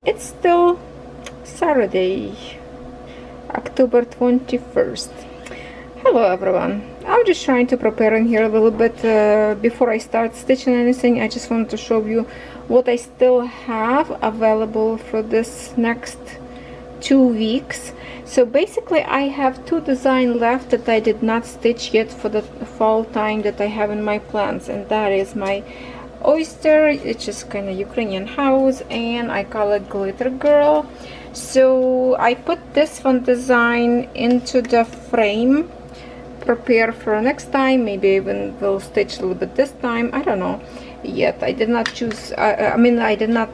It's still Saturday, October 21st. Hello everyone. I'm just trying to prepare in here a little bit before I start stitching anything. I just wanted to show you what I still have available for this next 2 weeks. So basically I have 2 designs left that I did not stitch yet for the fall time that I have in my plans, and that is my oyster, it's just kind of Ukrainian house, and I call it Glitter Girl. So I put this one design into the frame, prepare for next time. Maybe even will stitch a little bit this time, I don't know yet. I did not choose, I did not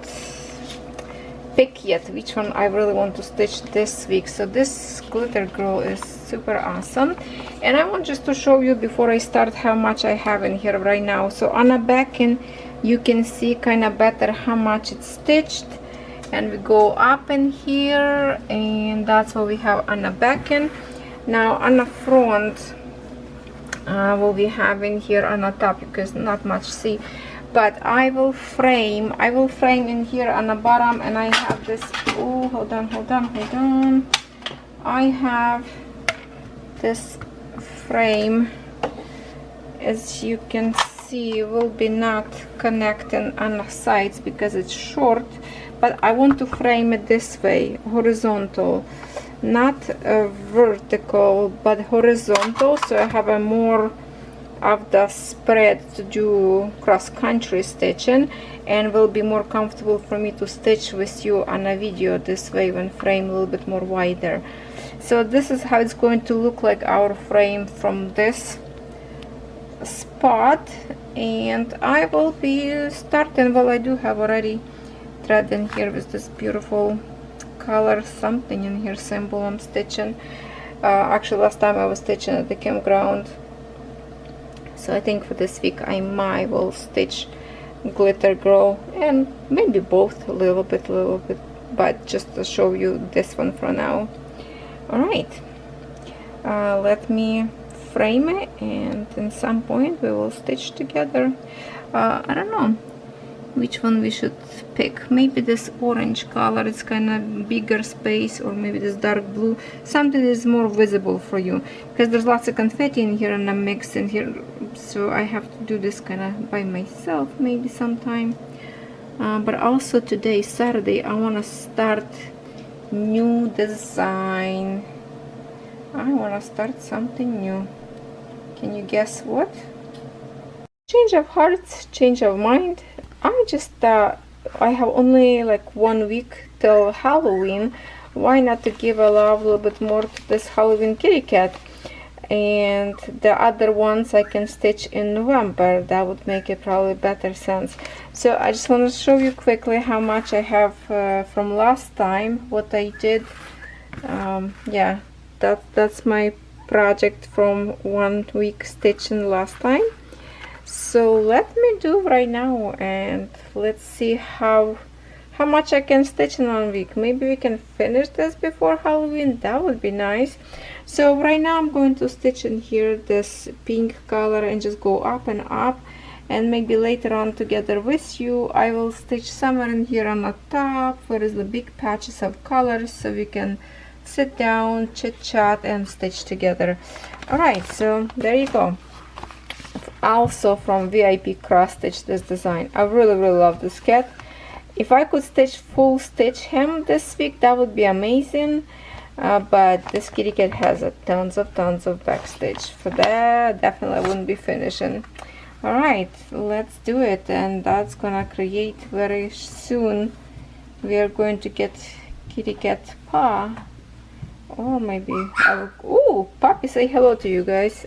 pick yet which one I really want to stitch this week. So this Glitter Girl is super awesome, and I want just to show you before I start how much I have in here right now. So on the back end you can see kind of better how much it's stitched, and we go up in here, and that's what we have on the back end. Now on the front, what we have in here on the top, you can not much see, but I will frame in here on the bottom, and I have this, oh, hold on, I have this frame, as you can see, will be not connecting on the sides because it's short, but I want to frame it this way, horizontal, not vertical but horizontal, so I have a more of the spread to do cross-country stitching, and will be more comfortable for me to stitch with you on a video this way when frame a little bit more wider. So this is how it's going to look like, our frame from this spot, and I will be starting, well, I do have already thread in here with this beautiful color, something in here, symbol I'm stitching. Actually last time I was stitching at the campground, so I think for this week I might will stitch Glitter Girl, and maybe both a little bit, but just to show you this one for now. Alright, let me frame it, and in some point we will stitch together. I don't know which one we should pick. Maybe this orange color, it's kind of bigger space, or maybe this dark blue, something is more visible for you, because there's lots of confetti in here and a mix in here, so I have to do this kind of by myself maybe sometime. But also today, Saturday, I want to start new design. I want to start something new. Can you guess what? Change of hearts, change of mind. I have only like 1 week till Halloween. Why not to give a love a little bit more to this Halloween kitty cat, and the other ones I can stitch in November. That would make it probably better sense. So I just want to show you quickly how much I have from last time, what I did. Yeah, that's my project from 1 week stitching last time. So let me do right now, and let's see how much I can stitch in 1 week. Maybe we can finish this before Halloween, that would be nice. So right now I'm going to stitch in here this pink color and just go up and up, and maybe later on together with you I will stitch somewhere in here on the top where is the big patches of colors, so we can sit down, chit chat, and stitch together. Alright, so there you go. Also from VIP Cross Stitch, this design, I really love this cat. If I could stitch full stitch him this week, that would be amazing, but this kitty cat has a tons of back stitch. For that definitely I wouldn't be finishing. Alright, let's do it, and that's gonna create very soon. We are going to get kitty cat paw, or maybe I will. Ooh, Poppy, say hello to you guys.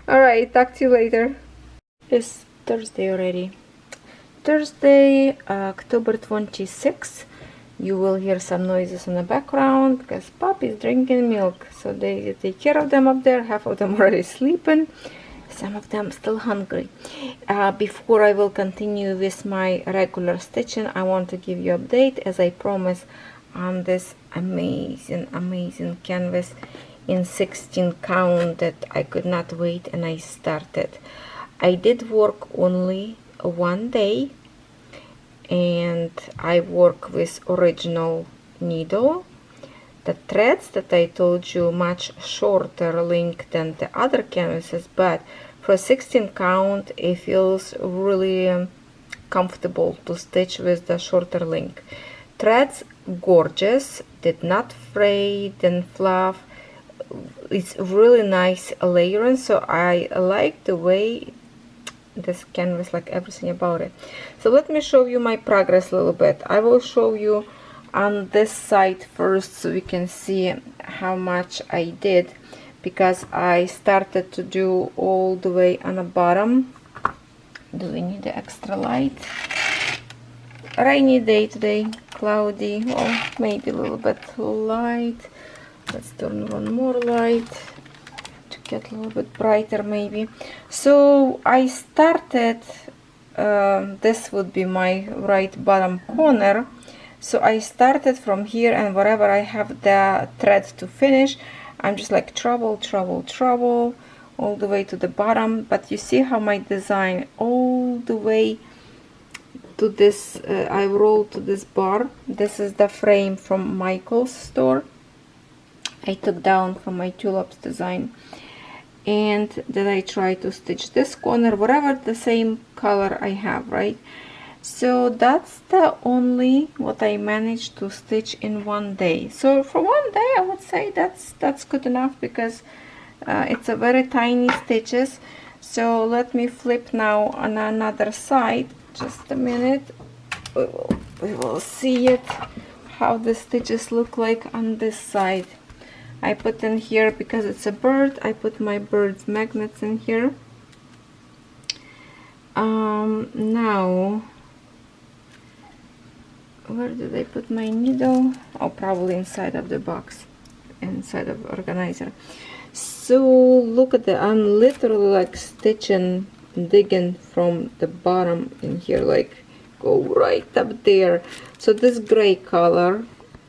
Alright, talk to you later. It's Thursday already. Thursday, October 26th. You will hear some noises in the background because Poppy is drinking milk, so they take care of them up there. Half of them already sleeping, some of them still hungry. Before I will continue with my regular stitching, I want to give you an update, as I promised, on this amazing canvas in 16 count that I could not wait, and I started. I did work only 1 day, and I work with original needle. The threads that I told you much shorter length than the other canvases, but for 16 count it feels really comfortable to stitch with the shorter length. Threads gorgeous, did not fray and fluff. It's really nice layering, so I like the way this canvas, like everything about it. So let me show you my progress a little bit. I will show you on this side first so we can see how much I did, because I started to do all the way on the bottom. Do we need the extra light? Rainy day today, cloudy, well, maybe a little bit light. Let's turn one more light to get a little bit brighter maybe. So I started, this would be my right bottom corner. So I started from here, and wherever I have the thread to finish, I'm just like treble all the way to the bottom. But you see how my design all the way to this, I rolled to this bar. This is the frame from Michael's store. I took down from my tulips design, and then I try to stitch this corner, whatever the same color I have, right? So that's the only what I managed to stitch in one day. So for one day I would say that's good enough, because it's a very tiny stitches. So let me flip now on another side. Just a minute, we will see it, how the stitches look like on this side. I put in here, because it's a bird, I put my bird's magnets in here. Now, where did I put my needle? Oh, probably inside of the box, inside of organizer. So look at that, I'm literally like stitching, digging from the bottom in here, like go right up there. So this gray color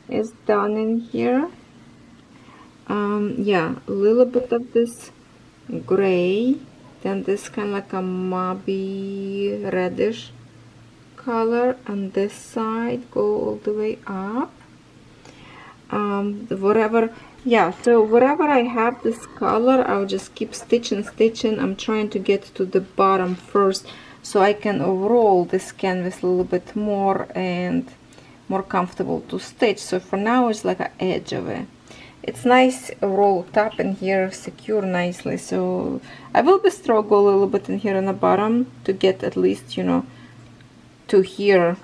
is done in here. Yeah, a little bit of this gray, then this kind of like a mauve reddish color on this side, go all the way up. Whatever, yeah, so wherever I have this color, I'll just keep stitching. I'm trying to get to the bottom first, so I can roll this canvas a little bit more and more comfortable to stitch. So for now it's like an edge of it. It's nice rolled up in here, secure nicely. So I will be struggle a little bit in here on the bottom to get at least, you know, to here,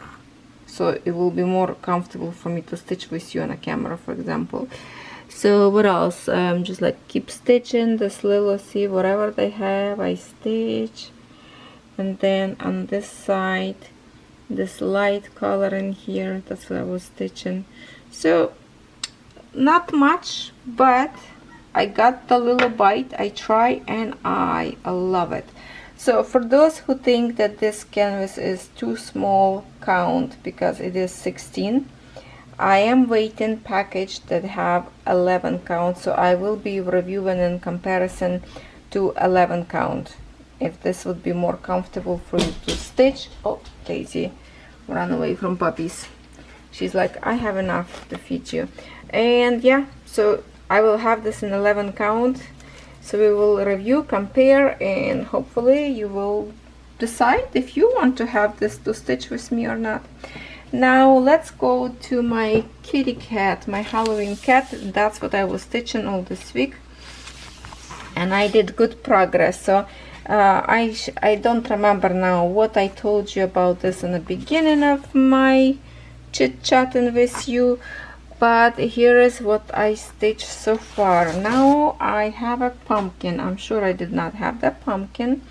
so it will be more comfortable for me to stitch with you on a camera, for example. So what else? Just like keep stitching this little, see, whatever they have I stitch, and then on this side this light color in here, that's what I was stitching. So not much, but I got the little bite. I try and I love it. So for those who think that this canvas is too small count, because it is 16, I am waiting package that have 11 count, so I will be reviewing in comparison to 11 count, if this would be more comfortable for you to stitch. Oh, Daisy run away from puppies. She's like, I have enough to feed you. And yeah, so I will have this in 11 count. So we will review, compare, and hopefully you will decide if you want to have this to stitch with me or not. Now let's go to my kitty cat, my Halloween cat. That's what I was stitching all this week, and I did good progress. So I don't remember now what I told you about this in the beginning of my chit-chatting with you, but here is what I stitched so far. Now I have a pumpkin. I'm sure I did not have that pumpkin.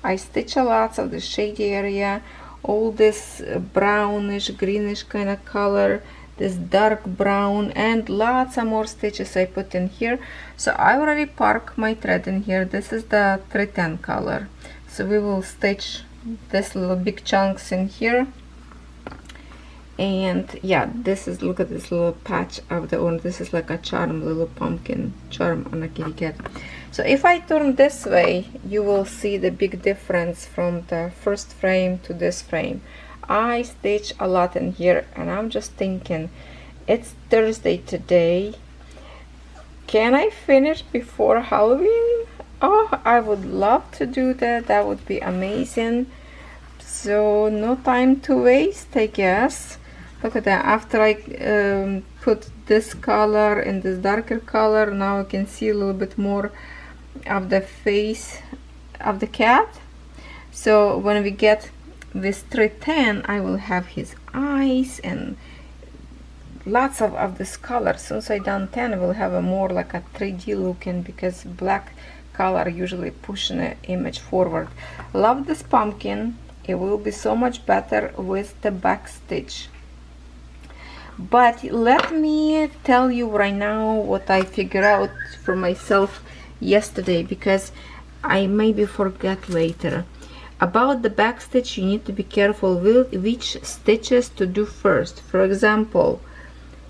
I stitched a lot of the shady area, all this brownish greenish kind of color, this dark brown, and lots of more stitches I put in here. So I already parked my thread in here. This is the 310 color, so we will stitch this little big chunks in here. And yeah, this is, look at this little patch of the orange. This is like a charm, little pumpkin charm on a kitty cat. So if I turn this way, you will see the big difference from the first frame to this frame. I stitch a lot in here, and I'm just thinking, it's Thursday today. Can I finish before Halloween? Oh, I would love to do that. That would be amazing. So no time to waste, I guess. Look at that. After I put this color in this darker color, now I can see a little bit more of the face of the cat. So when we get this 310, I will have his eyes and lots of this color. Since I done 10, I will have a more like a 3D looking, because black color usually pushing the image forward. Love this pumpkin. It will be so much better with the back stitch. But let me tell you right now what I figured out for myself yesterday, because I maybe forget later. About the back stitch, you need to be careful with which stitches to do first. For example,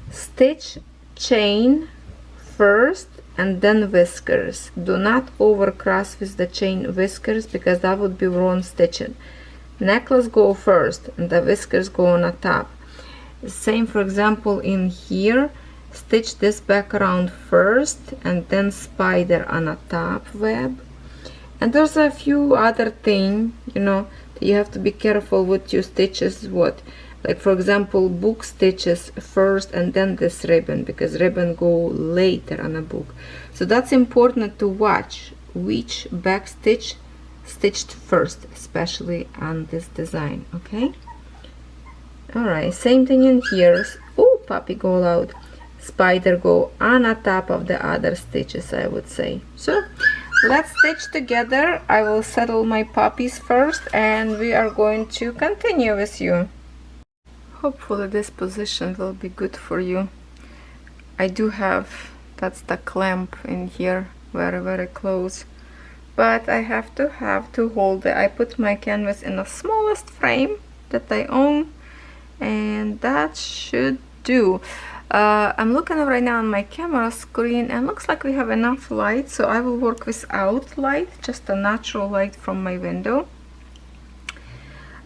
stitch chain first and then whiskers. Do not overcross with the chain whiskers, because that would be wrong stitching. Necklace go first and the whiskers go on the top. Same, for example, in here, stitch this background first and then spider on the top web. And there's a few other things, you know, you have to be careful with your stitches. What, like for example, book stitches first and then this ribbon, because ribbon go later on a book. So that's important to watch which back stitch stitched first, especially on this design. Okay, all right, same thing in here. Oh, puppy go loud. Spider go on the top of the other stitches, I would say. So let's stitch together. I will settle my puppies first and we are going to continue with you. Hopefully this position will be good for you. I do have, that's the clamp in here, very close, but I have to hold it. I put my canvas in the smallest frame that I own, and that should do. I'm looking right now on my camera screen and looks like we have enough light, so I will work without light, just a natural light from my window.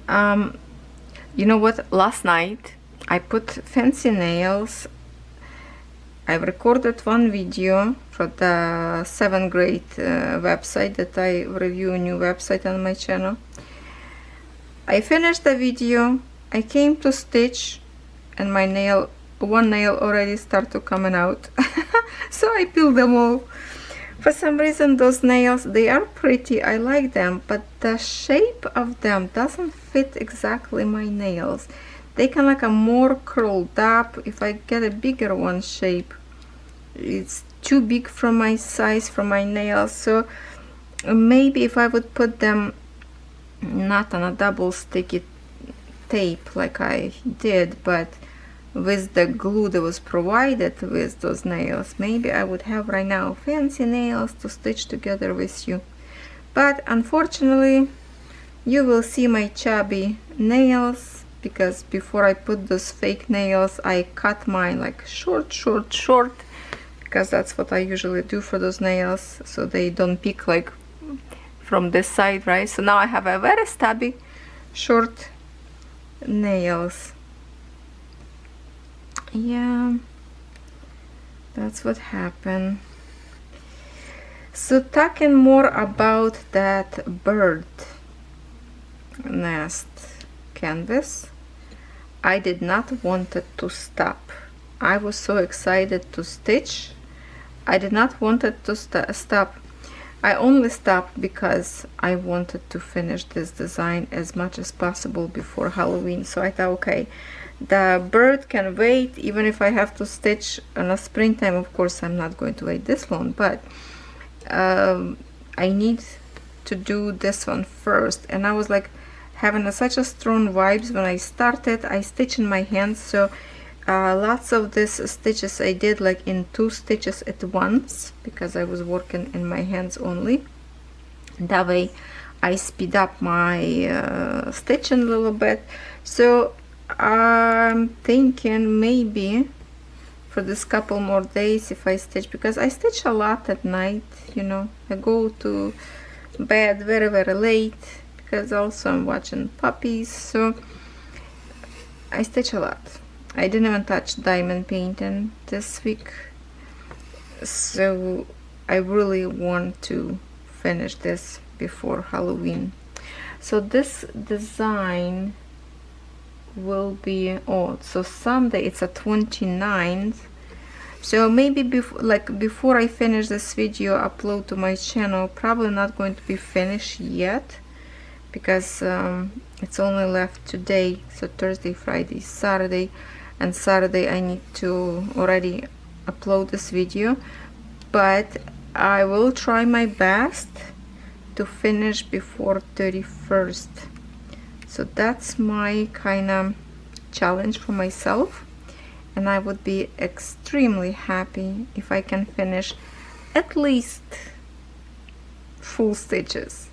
You know what, last night I put fancy nails. I've recorded one video for the 7th grade website that I review, a new website on my channel. I finished the video, I came to stitch, and my nail, one nail already started coming out. So I peeled them all. For some reason those nails, they are pretty, I like them, but the shape of them doesn't fit exactly my nails. They kind of like a more curled up. If I get a bigger one shape, it's too big for my size, for my nails. So maybe if I would put them not on a double sticky tape like I did, but with the glue that was provided with those nails, maybe I would have right now fancy nails to stitch together with you. But unfortunately you will see my chubby nails, because before I put those fake nails I cut mine like short, because that's what I usually do for those nails, so they don't peek like from this side, right? So now I have a very stubby short nails. Yeah, that's what happened. So talking more about that bird nest canvas, I did not want it to stop. I was so excited to stitch. I did not want it to stop. I only stopped because I wanted to finish this design as much as possible before Halloween. So I thought, okay, the bird can wait, even if I have to stitch in a springtime. Of course I'm not going to wait this long, but I need to do this one first. And I was like having such a strong vibes when I started. I stitch in my hands, so lots of these stitches I did like in 2 stitches at once, because I was working in my hands only. That way I speed up my stitching a little bit. So I'm thinking maybe for this couple more days if I stitch, because I stitch a lot at night, you know. I go to bed very late, because also I'm watching puppies. So I stitch a lot. I didn't even touch diamond painting this week, so I really want to finish this before Halloween. So this design will be, oh, so Sunday it's a 29th, so maybe before I finish this video upload to my channel, probably not going to be finished yet, because it's only left today, so Thursday, Friday, Saturday, and Saturday I need to already upload this video, but I will try my best to finish before 31st. So that's my kind of challenge for myself, and I would be extremely happy if I can finish at least full stitches.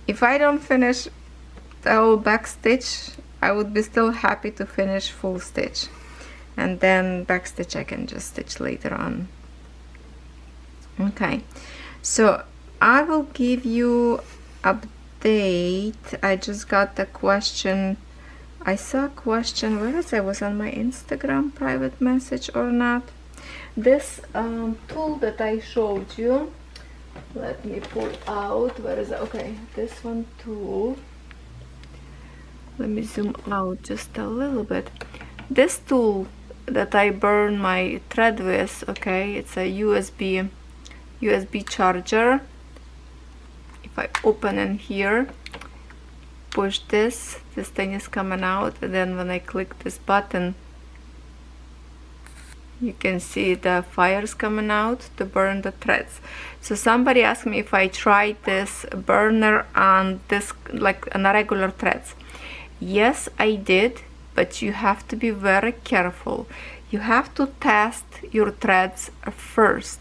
If I don't finish the whole back stitch, I would be still happy to finish full stitch, and then back stitch I can just stitch later on. Okay, so I will give you update. I just got a question. I saw a question, where is it? Was on my Instagram private message or not? This tool that I showed you, let me pull out, where is it? Okay, this one tool, let me zoom out just a little bit. This tool that I burn my thread with, okay, it's a USB charger. If I open in here, push this thing is coming out, and then when I click this button, you can see the fires coming out to burn the threads. So somebody asked me if I tried this burner on this, like on a regular threads. Yes, I did, but you have to be very careful. You have to test your threads first.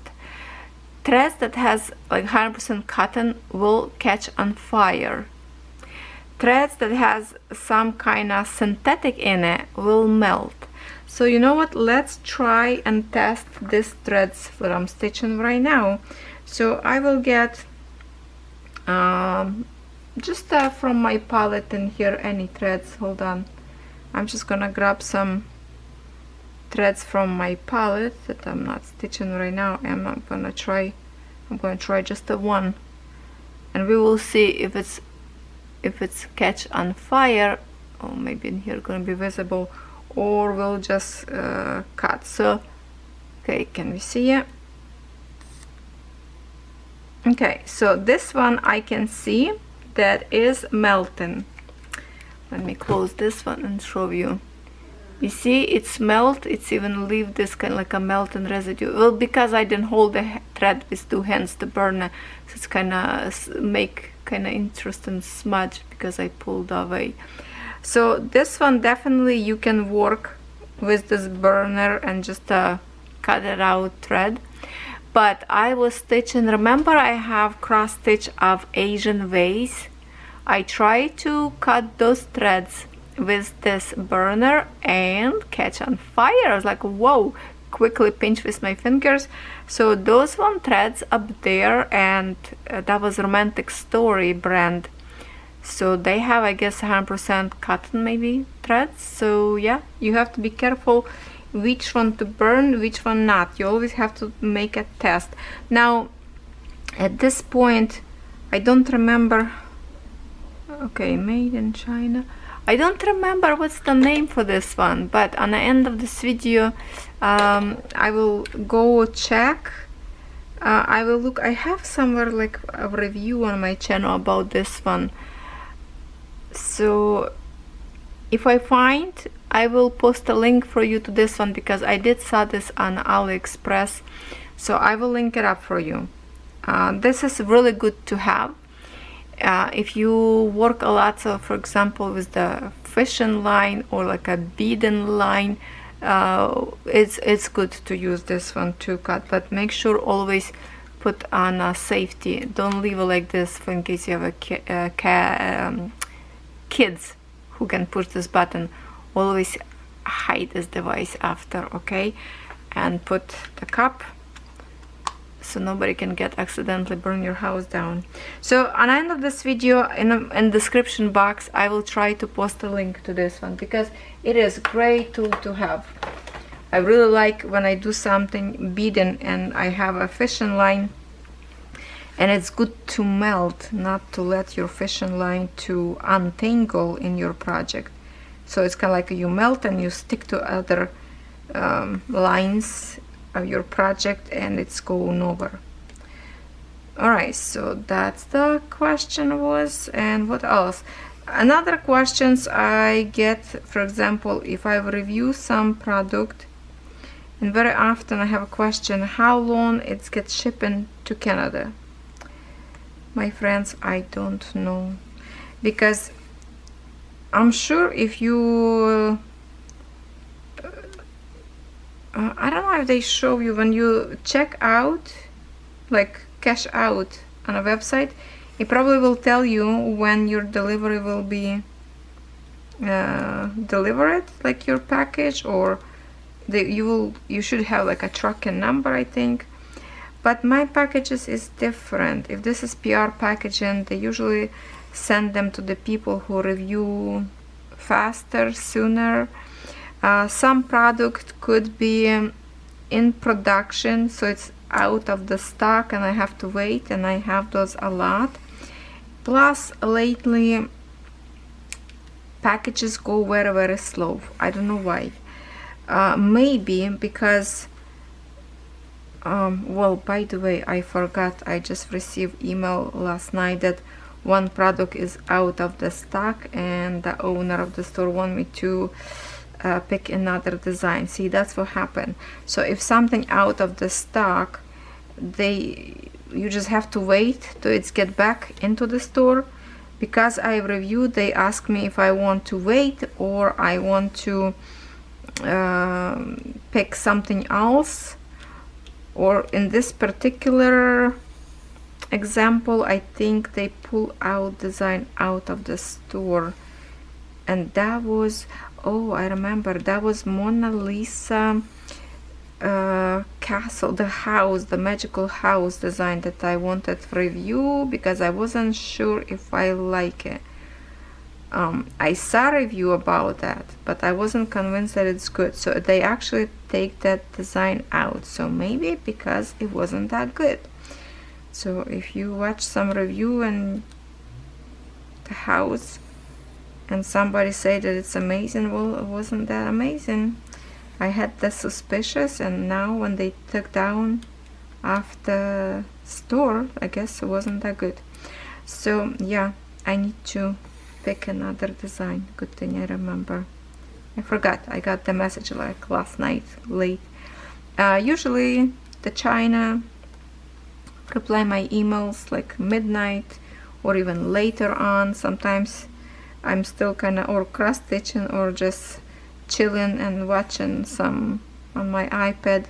Threads that has like 100% cotton will catch on fire. Threads that has some kind of synthetic in it will melt. So you know what, let's try and test these threads that I'm stitching right now. So I will get just from my palette in here any threads. Hold on, I'm just gonna grab some threads from my palette that I'm not stitching right now. I'm gonna try just the one, and we will see if it's catch on fire, or maybe in here gonna be visible, or we'll just cut. So okay, can we see it? Okay, so this one I can see that is melting. Let me close this one and show you. You see, it's melt, it's even leave this kind of like a melting residue. Well, because I didn't hold the thread with two hands, the burner, so it's kind of make kind of interesting smudge because I pulled away. So this one definitely you can work with this burner and just cut it out thread. But I was stitching, remember I have cross stitch of Asian vase. I tried to cut those threads with this burner and catch on fire. I was like, whoa, quickly pinch with my fingers. So those one threads up there, and that was Romantic Story brand. So they have, I guess, 100% cotton maybe threads. So yeah, you have to be careful which one to burn, which one not. You always have to make a test. Now at this point I don't remember. Okay, made in China. I don't remember what's the name for this one, but on the end of this video I will go check. I will look. I have somewhere like a review on my channel about this one, so if I find, I will post a link for you to this one, because I did saw this on AliExpress, so I will link it up for you. This is really good to have if you work a lot, so for example with the fishing line or like a beading line. It's good to use this one to cut, but make sure always put on safety. Don't leave it like this for in case you have a kids who can push this button. Always hide this device after, okay? And put the cup so nobody can get accidentally burn your house down. So at the end of this video, in the description box, I will try to post a link to this one, because it is a great tool to have. I really like when I do something beading and I have a fishing line, and it's good to melt, not to let your fishing line to untangle in your project. So it's kind of like you melt and you stick to other lines of your project, and it's going over. Alright, so that's the question was. And what else? Another questions I get, for example, if I review some product, and very often I have a question, how long it gets shipping to Canada? My friends, I don't know, because I'm sure if you I don't know if they show you when you check out, like cash out on a website, it probably will tell you when your delivery will be delivered, like your package, or you should have like a tracking number, I think. But my packages is different. If this is PR packaging, they usually send them to the people who review faster, sooner. Some product could be in production, so it's out of the stock and I have to wait, and I have those a lot. Plus lately packages go very, very slow. I don't know why. Maybe because well, by the way, I forgot, I just received email last night that one product is out of the stock, and the owner of the store want me to pick another design. See, that's what happened. So if something out of the stock, you just have to wait till it's get back into the store. Because I reviewed, they ask me if I want to wait or I want to pick something else. Or in this particular example, I think they pull out design out of the store, and that was, oh, I remember, that was Mona Lisa castle, the house, the magical house design that I wanted to review because I wasn't sure if I like it. I saw a review about that, but I wasn't convinced that it's good, so they actually take that design out. So maybe because it wasn't that good. So if you watch some review and the house and somebody say that it's amazing, well, it wasn't that amazing. I had the suspicious, and now when they took down off the store, I guess it wasn't that good. So yeah, I need to pick another design. Good thing I remember. I forgot. I got the message like last night late. Usually the China reply my emails like midnight or even later on. Sometimes I'm still kind of or cross stitching or just chilling and watching some on my iPad.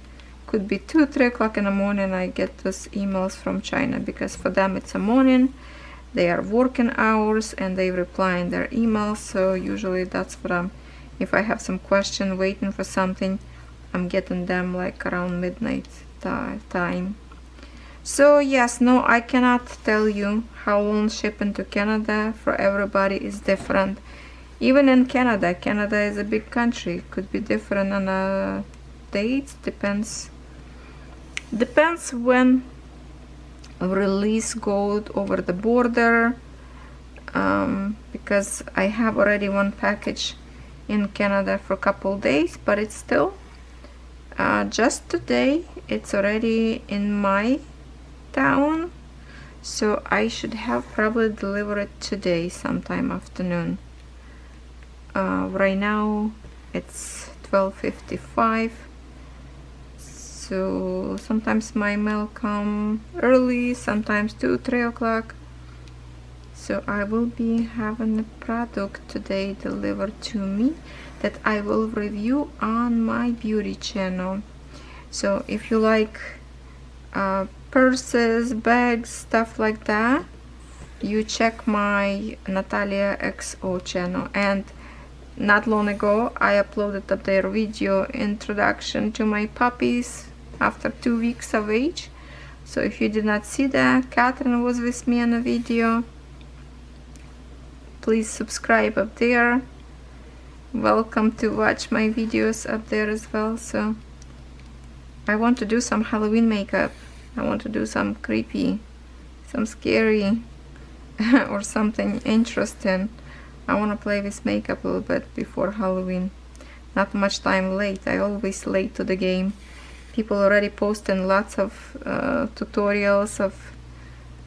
Could be 2-3 o'clock in the morning I get those emails from China, because for them it's a morning. They are working hours and they reply in their emails. So usually that's what if I have some question waiting for something, I'm getting them like around midnight time. So yes, no, I cannot tell you how long shipping to Canada for everybody is different. Even in Canada, Canada is a big country, could be different on dates, depends when a release goes over the border, because I have already one package in Canada for a couple days, but it's still just today it's already in my town, so I should have probably delivered it today sometime afternoon. Right now it's 12:55, so sometimes my mail come early, sometimes 2-3 o'clock. So I will be having a product today delivered to me that I will review on my beauty channel. So if you like purses, bags, stuff like that, you check my Nataliyaxo channel. And not long ago I uploaded up their video introduction to my puppies after 2 weeks of age. So if you did not see that, Catherine was with me on a video. Please subscribe up there. Welcome to watch my videos up there as well. So I want to do some Halloween makeup. I want to do some creepy, some scary or something interesting. I want to play with makeup a little bit before Halloween. Not much time late. I always late to the game. People already posting lots of tutorials of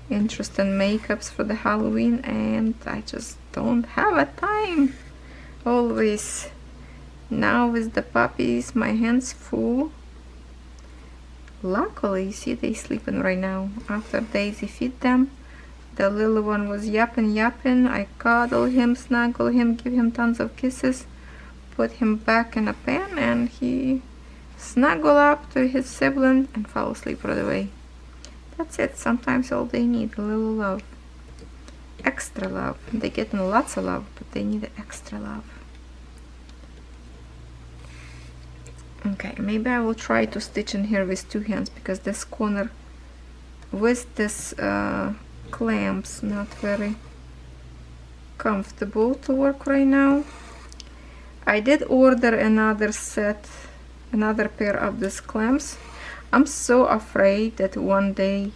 interesting makeups for the Halloween, and I just don't have a time. Always. Now with the puppies, my hands full. Luckily, you see they sleeping right now. After Daisy feed them, the little one was yapping. I cuddle him, snuggle him, give him tons of kisses, put him back in a pen, and he snuggle up to his sibling and fall asleep right away. That's it. Sometimes all they need, a little love. Extra love. They're getting lots of love, but they need extra love. Okay, maybe I will try to stitch in here with two hands, because this corner with this clamps not very comfortable to work right now. I did order another set, another pair of these clamps. I'm so afraid that one day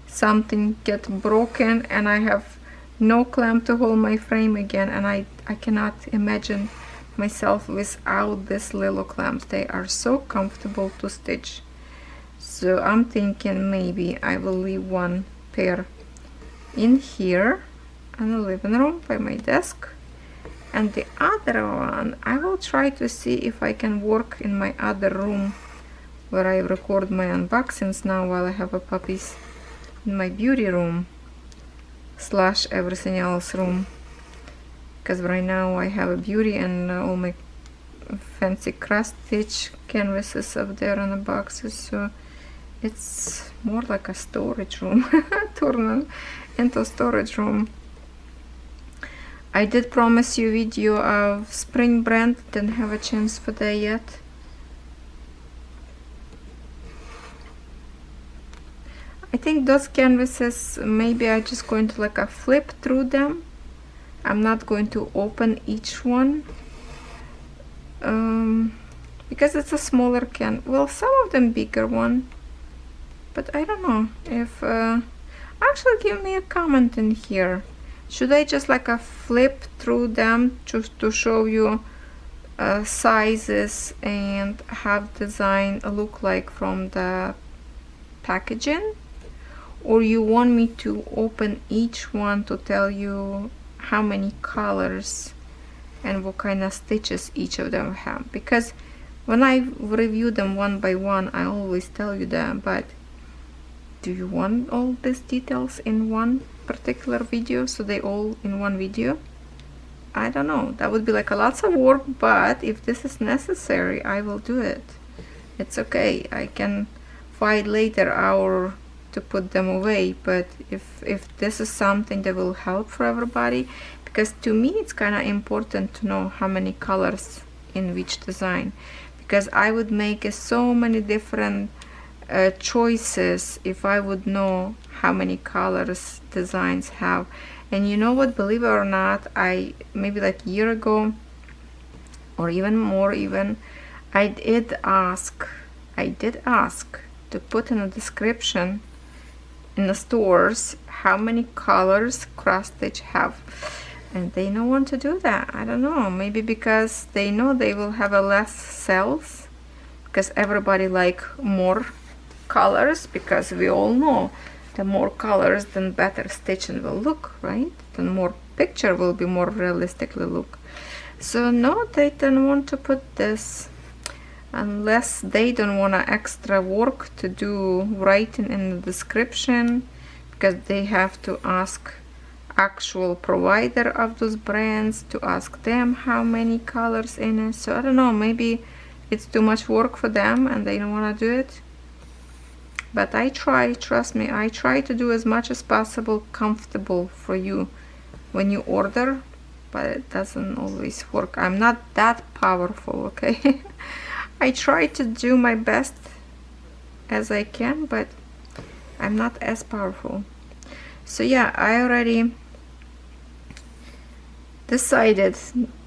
something get broken and I have no clamp to hold my frame again, and I cannot imagine myself without these little clamps. They are so comfortable to stitch. So I'm thinking maybe I will leave one pair in here in the living room by my desk, and the other one I will try to see if I can work in my other room where I record my unboxings now while I have a puppies, in my beauty room / everything else room, because right now I have a beauty and all my fancy cross stitch canvases up there on the boxes, so it's more like a storage room. Turn into storage room. I did promise you a video of spring brand, didn't have a chance for that yet. I think those canvases, maybe I'm just going to like a flip through them. I'm not going to open each one because it's a smaller can. Well, some of them bigger one, but I don't know if actually give me a comment in here. Should I just like a flip through them just to show you sizes and have design look like from the packaging, or you want me to open each one to tell you how many colors and what kind of stitches each of them have? Because when I review them one by one, I always tell you that, but do you want all these details in one particular video, so they all in one video? I don't know, that would be like a lots of work, but if this is necessary, I will do it. It's okay, I can find later hour to put them away, but if this is something that will help for everybody, because to me it's kind of important to know how many colors in which design, because I would make so many different choices if I would know how many colors designs have. And you know what, believe it or not, I maybe like a year ago or even more even, I did ask to put in a description in the stores how many colors cross stitch have, and they don't want to do that. I don't know, maybe because they know they will have a less sales, because everybody like more colors, because we all know the more colors then better stitching will look, right? The more picture will be more realistically look. So no, they don't want to put this unless they don't want extra work to do writing in the description, because they have to ask actual provider of those brands to ask them how many colors in it. So I don't know, maybe it's too much work for them and they don't want to do it. But I try, trust me, I try to do as much as possible comfortable for you when you order, but it doesn't always work. I'm not that powerful, okay? I try to do my best as I can, but I'm not as powerful. So yeah, I already decided,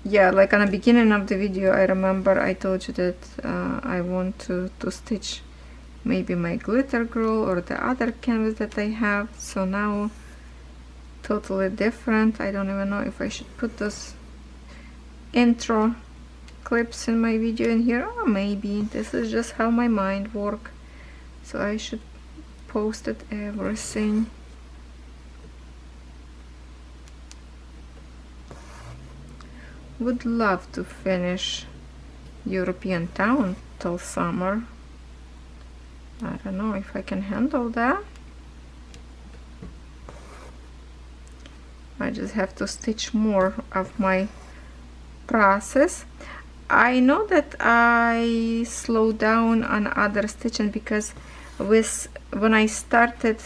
yeah, like on the beginning of the video, I remember I told you that I want to stitch maybe my glitter girl or the other canvas that I have. So now totally different. I don't even know if I should put those intro clips in my video in here. Oh, maybe this is just how my mind works, so I should post it everything. Would love to finish European town till summer. I don't know if I can handle that. I just have to stitch more of my process. I know that I slow down on other stitching because when I started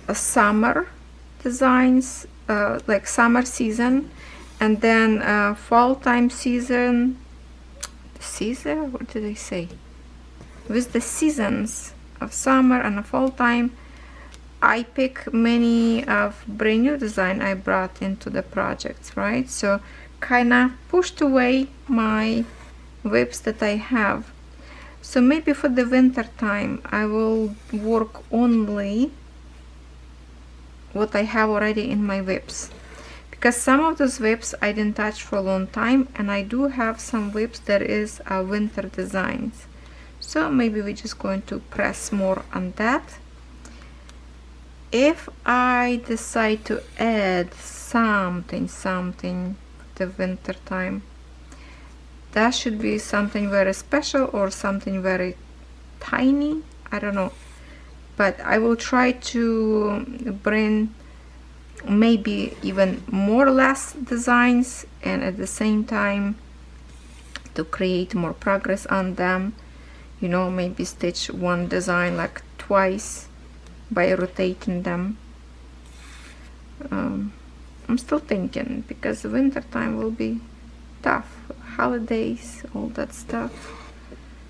a summer designs, like summer season, and then fall time season, what did I say? With the seasons of summer and fall time, I pick many of brand new design I brought into the projects, right? So kinda pushed away my whips that I have. So maybe for the winter time I will work only what I have already in my whips, because some of those whips I didn't touch for a long time, and I do have some whips that is winter designs. So maybe we're just going to press more on that. If I decide to add something the winter time, that should be something very special or something very tiny, I don't know, but I will try to bring maybe even more less designs, and at the same time to create more progress on them, you know, maybe stitch one design like twice by rotating them. I'm still thinking, because the winter time will be tough, holidays, all that stuff,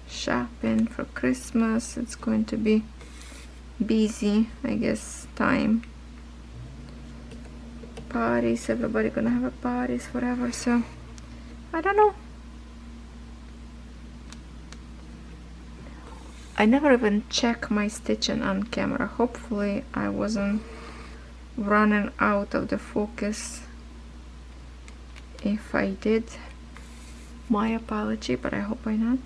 shopping for Christmas, it's going to be busy, I guess, time. Parties, everybody gonna have a parties forever, so I don't know. I never even check my stitching on camera. Hopefully I wasn't running out of the focus. If I did, my apology, but I hope I not.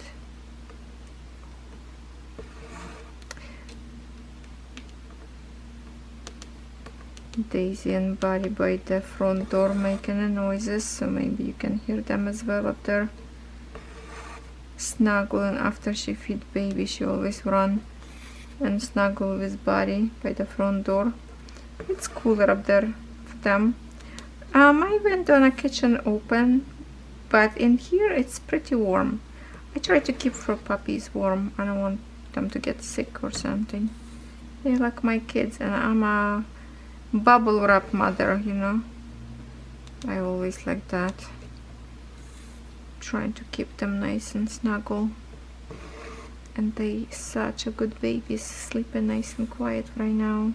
Daisy and Buddy by the front door making the noises, so maybe you can hear them as well up there. Snuggling after she feed baby, she always run and snuggle with Buddy by the front door. It's cooler up there for them. I went on a kitchen open, but in here it's pretty warm. I try to keep for puppies warm. I don't want them to get sick or something. They're like my kids, and I'm a bubble wrap mother, you know. I always like that. Trying to keep them nice and snuggle. And they such a good babies, sleeping nice and quiet right now.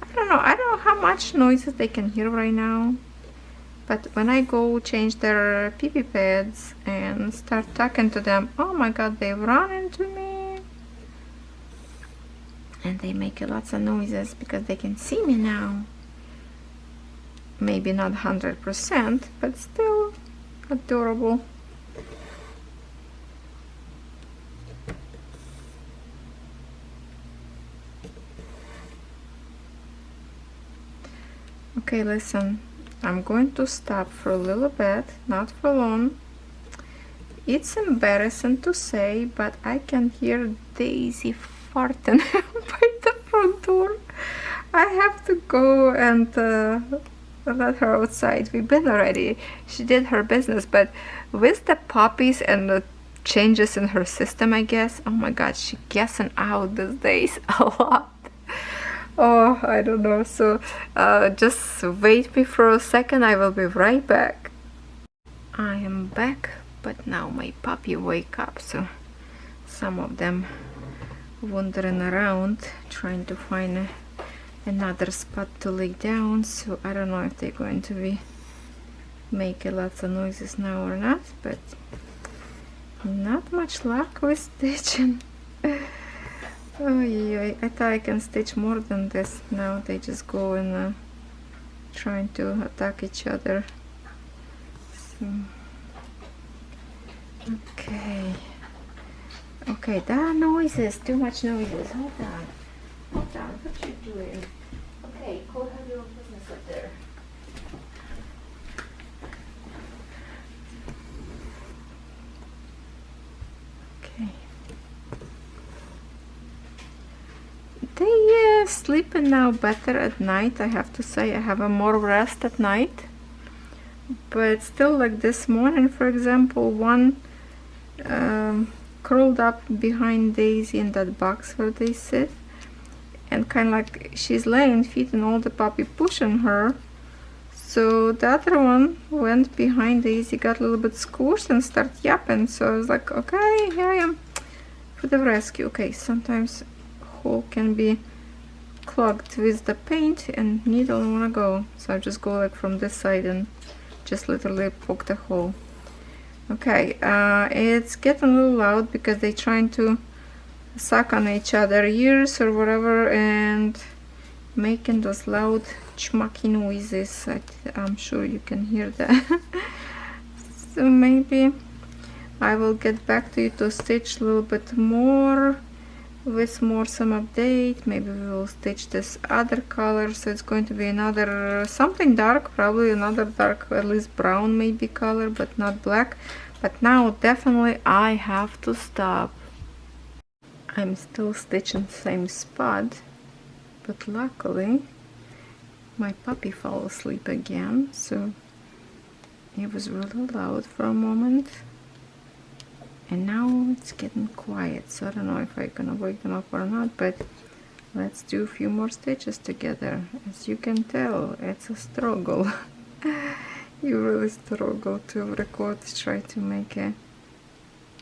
I don't know how much noises they can hear right now, but when I go change their pee-pee pads and start talking to them, oh my god, they run into me and they make lots of noises because they can see me now. Maybe not 100%, but still adorable. Okay, listen, I'm going to stop for a little bit, not for long. It's embarrassing to say, but I can hear Daisy farting by the front door. I have to go and let her outside. We've been already. She did her business, but with the puppies and the changes in her system, I guess, oh my god, she's guessing out these days a lot. Oh, I don't know, so just wait me for a second, I will be right back. I am back, but now my puppy wake up, so some of them wandering around trying to find another spot to lay down, so I don't know if they're going to be making lots of noises now or not, but not much luck with stitching. Oh, I thought I can stitch more than this. Now they just go and trying to attack each other. So, okay, there are noises, too much noises. Hold on, what you doing? Okay, go have your business up there. Okay. They sleeping now better at night, I have to say. I have a more rest at night. But still, like this morning, for example, one curled up behind Daisy in that box where they sit. And kind of like she's laying, feet and all the puppy pushing her. So the other one went behind Daisy, got a little bit squished and started yapping. So I was like, okay, here I am for the rescue. Okay, sometimes hole can be clogged with the paint and needle don't wanna go. So I just go like from this side and just literally poke the hole. Okay, it's getting a little loud because they're trying to suck on each other ears or whatever and making those loud schmucky noises. I'm sure you can hear that. So maybe I will get back to you to stitch a little bit more with some update. Maybe we will stitch this other color, so it's going to be another something dark, probably another dark, at least brown maybe color, but not black. But now definitely I have to stop. I'm still stitching the same spot, but luckily my puppy fell asleep again, so it was really loud for a moment, and now it's getting quiet. So I don't know if I can wake them up or not, but let's do a few more stitches together. As you can tell, it's a struggle. You really struggle to record, try to make it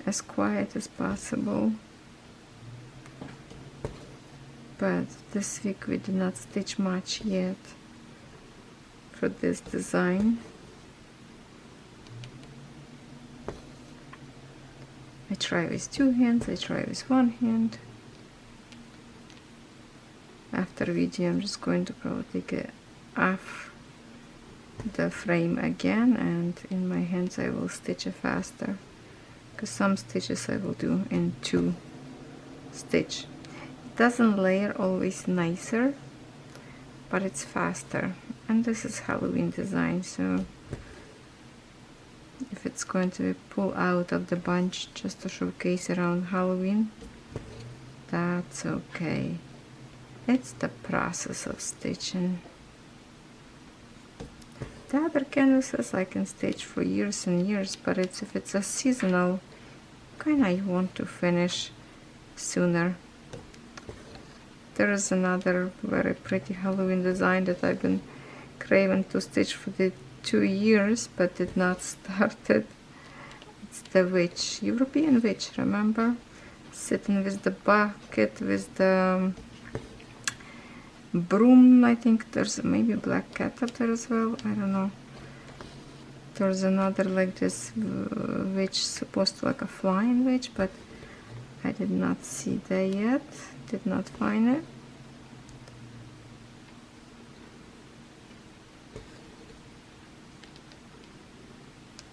as quiet as possible. But this week we did not stitch much yet for this design. I try with 2 hands, I try with 1 hand. After video I'm just going to probably get off the frame again, and in my hands I will stitch it faster, because some stitches I will do in 2 stitch. Doesn't layer always nicer, but it's faster. And this is Halloween design, so if it's going to be pulled out of the bunch just to showcase around Halloween, that's okay. It's the process of stitching. The other canvases I can stitch for years and years, but if it's a seasonal, kinda I want to finish sooner. There is another very pretty Halloween design that I've been craving to stitch for the 2 years, but did not start it. It's the witch, European witch, remember? Sitting with the bucket, with the broom. I think there's maybe black cat up there as well, I don't know. There's another like this witch, supposed to like a flying witch, but I did not see that yet. Did not find it.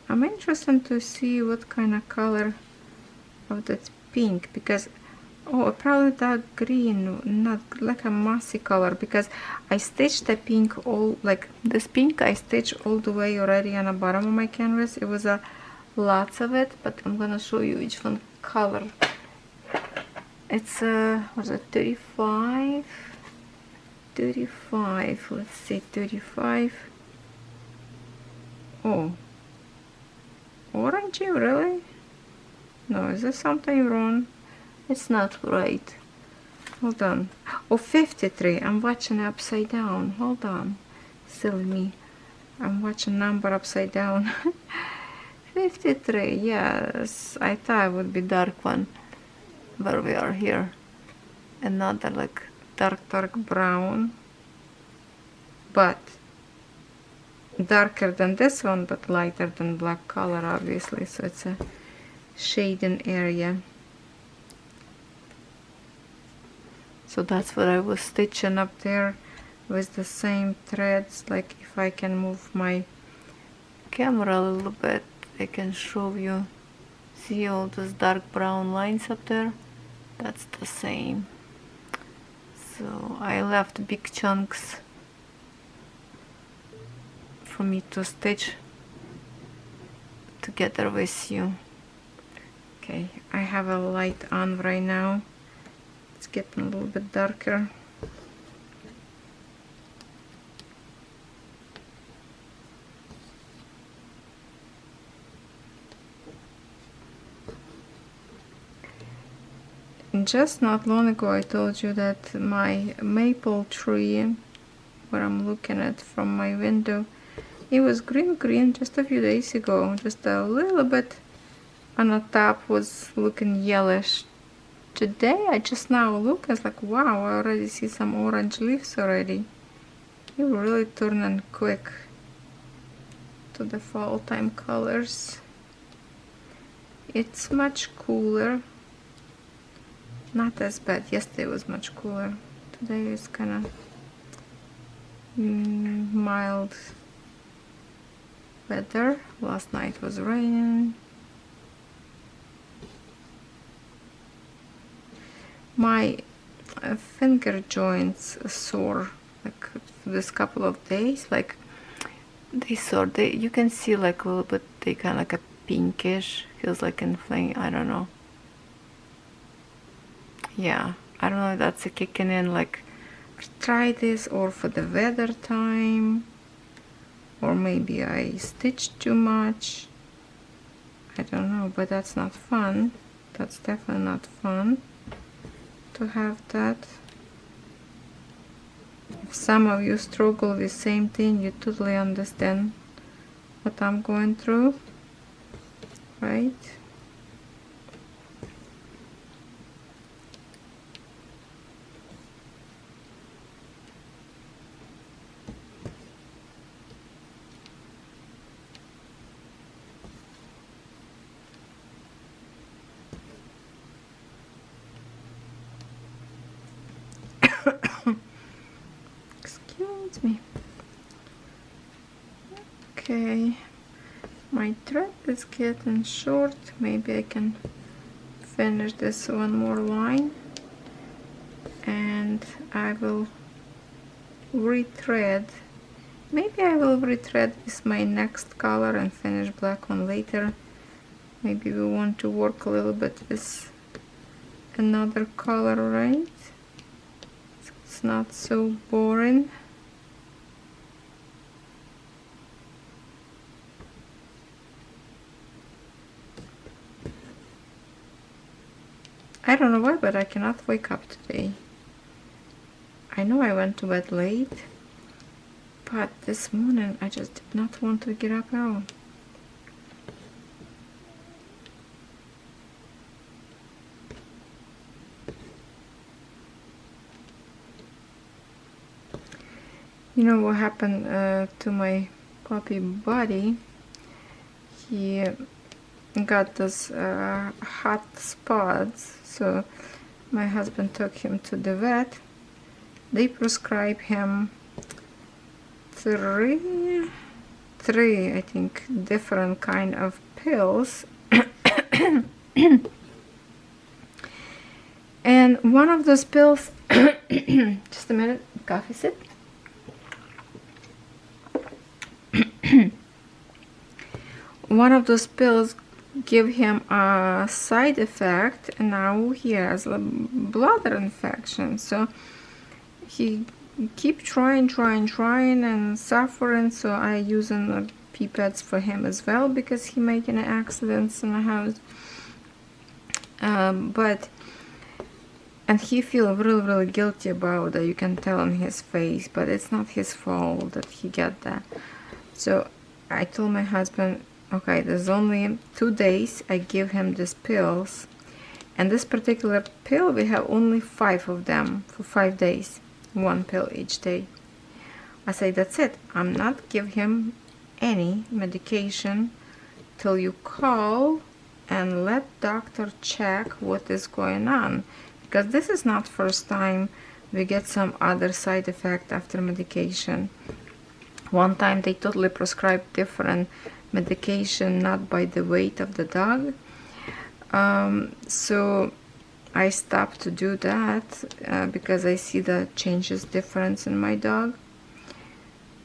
I'm interested to see what kind of color of that pink, because probably that green, not like a mossy color, because I stitched the pink all, like this pink I stitched all the way already on the bottom of my canvas. It was lots of it, but I'm gonna show you which one color. It's was it 35? 35, let's see, 35. Oh, orangey, really? No, is there something wrong? It's not right. Hold on. Oh, 53. I'm watching upside down. Hold on. Silly me. I'm watching number upside down. 53. Yes, I thought it would be dark one. Where we are here. another like dark brown, but darker than this one, but lighter than black color, obviously, so it's a shading area. So that's what I was stitching up there with the same threads. Like if I can move my camera a little bit, I can show you. See all those dark brown lines up there? That's the same. So I left big chunks for me to stitch together with you. Okay, I have a light on right now. It's getting a little bit darker. Just not long ago I told you that my maple tree, where I'm looking at from my window, it was green just a few days ago. Just a little bit on the top was looking yellowish. Today I just now look, I was like, wow, I already see some orange leaves already. It really turning quick to the fall time colors. It's much cooler. Not as bad. Yesterday was much cooler. Today is kind of mild weather. Last night was raining. My finger joints sore like for this couple of days. Like they sore. You can see like a little bit. They kind of like a pinkish. Feels like inflamed. I don't know. Yeah, I don't know if that's a kicking in like arthritis or for the weather time, or maybe I stitched too much. I don't know, but that's not fun. That's definitely not fun to have that. If some of you struggle with the same thing, you totally understand what I'm going through, right? Excuse me. Okay, my thread is getting short. Maybe I can finish this one more line and I will rethread. Maybe I will rethread with my next color and finish black one later. Maybe we want to work a little bit with another color, right? It's not so boring. I don't know why, but I cannot wake up today. I know I went to bed late, but this morning I just did not want to get up at all. You know what happened to my puppy Buddy? He got those hot spots, so my husband took him to the vet. They prescribed him three I think different kind of pills. And one of those pills just a minute, coffee sip. One of those pills give him a side effect, and now he has a bladder infection. So he keep trying and suffering. So I using pipettes for him as well because he making accidents in the house. And he feel really guilty about that. You can tell on his face, but it's not his fault that he got that. So I told my husband, okay, there's only 2 days I give him these pills, And this particular pill, we have only 5 of them for 5 days, 1 pill each day. I say that's it. I'm not give him any medication till you call and let doctor check what is going on, because this is not first time we get some other side effect after medication. One time they totally prescribed different medication, not by the weight of the dog. So I stopped to do that because I see the changes difference in my dog.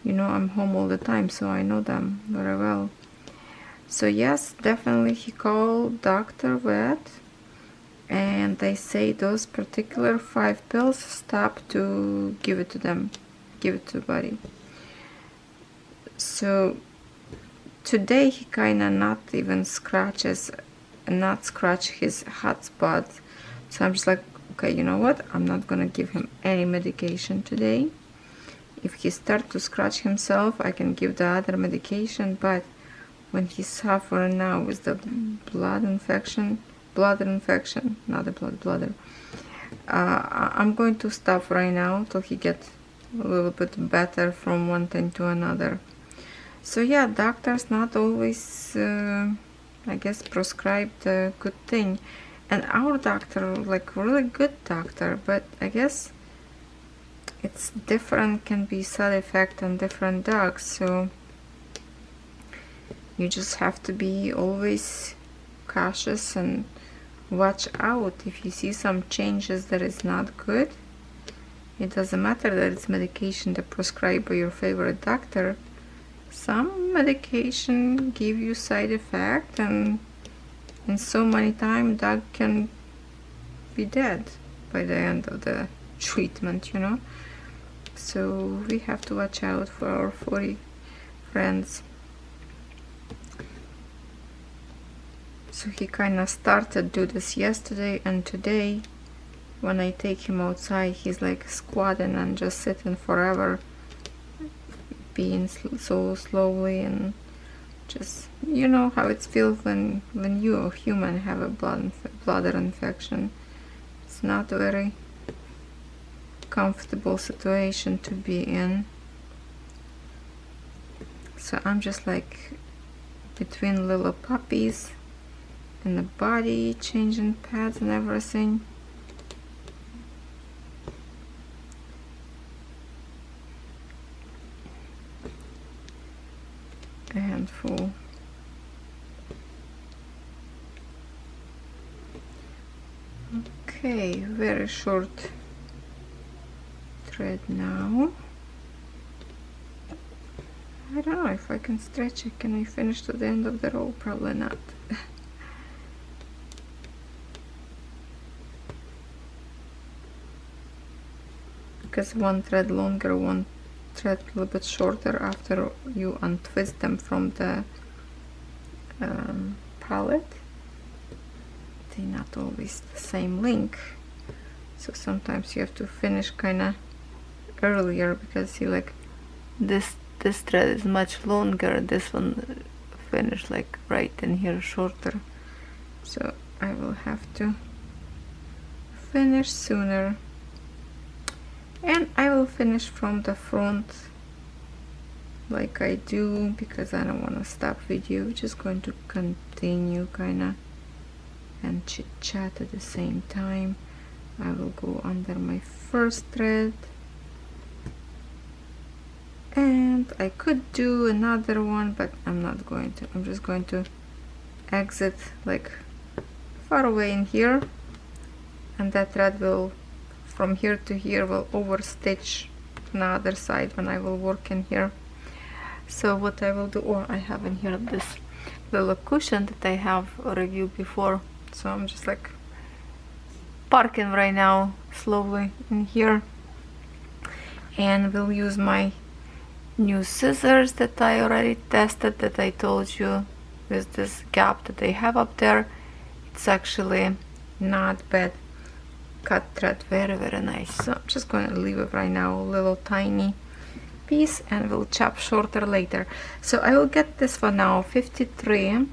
You know, I'm home all the time, so I know them very well. So yes, definitely he called Dr. Vet, and they say those particular 5 pills, stop to give it to them, give it to the body. So today he kinda not even scratches, not scratch his hot spot. So I'm just like, okay, you know what? I'm not gonna give him any medication today. If he start to scratch himself, I can give the other medication, but when he's suffering now with the bladder infection, not the bladder, I'm going to stop right now till he gets a little bit better from one thing to another. So yeah, doctors not always, I guess, prescribe the good thing. And our doctor, like really good doctor, but I guess it's different, can be side effect on different dogs. So you just have to be always cautious and watch out. If you see some changes that is not good, it doesn't matter that it's medication that prescribed by your favorite doctor. Some medication give you side effect, and so many times dog can be dead by the end of the treatment, you know. So we have to watch out for our furry friends. So he kind of started do this yesterday, and today when I take him outside, he's like squatting and just sitting forever, being so slowly, and just, you know how it feels when you, a human, have a bladder infection. It's not a very comfortable situation to be in. So I'm just like between little puppies and the body, changing pads and everything. A handful. Okay, very short thread now. I don't know if I can stretch it. Can I finish to the end of the row? Probably not. Because one thread longer, one thread a little bit shorter after you untwist them from the palette. They're not always the same length, so sometimes you have to finish kind of earlier, because see, like this thread is much longer, this one finish like right in here shorter, so I will have to finish sooner. And I will finish from the front like I do, because I don't want to stop video. Just going to continue kinda and chit chat at the same time. I will go under my first thread, and I could do another one, but I'm not going to. I'm just going to exit like far away in here, and that thread will, from here to here, will overstitch on the other side when I will work in here. So what I will do, or I have in here this little cushion that I have reviewed before, so I'm just like parking right now slowly in here, and we'll use my new scissors that I already tested, that I told you, with this gap that they have up there. It's actually not bad cut thread, very nice. So I'm just going to leave it right now, a little tiny piece, and we'll chop shorter later. So I will get this for now 53.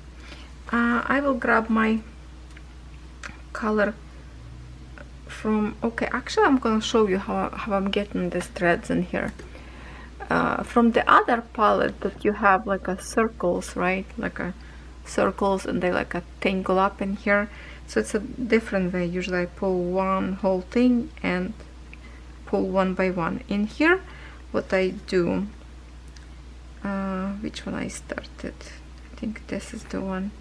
I will grab my color from, okay, actually I'm gonna show you how I'm getting these threads in here. From the other palette that you have like a circles, right? Like a circles, and they like a tangle up in here. So it's a different way. Usually I pull one whole thing and pull one by one. In here, what I do, which one I started? I think this is the one.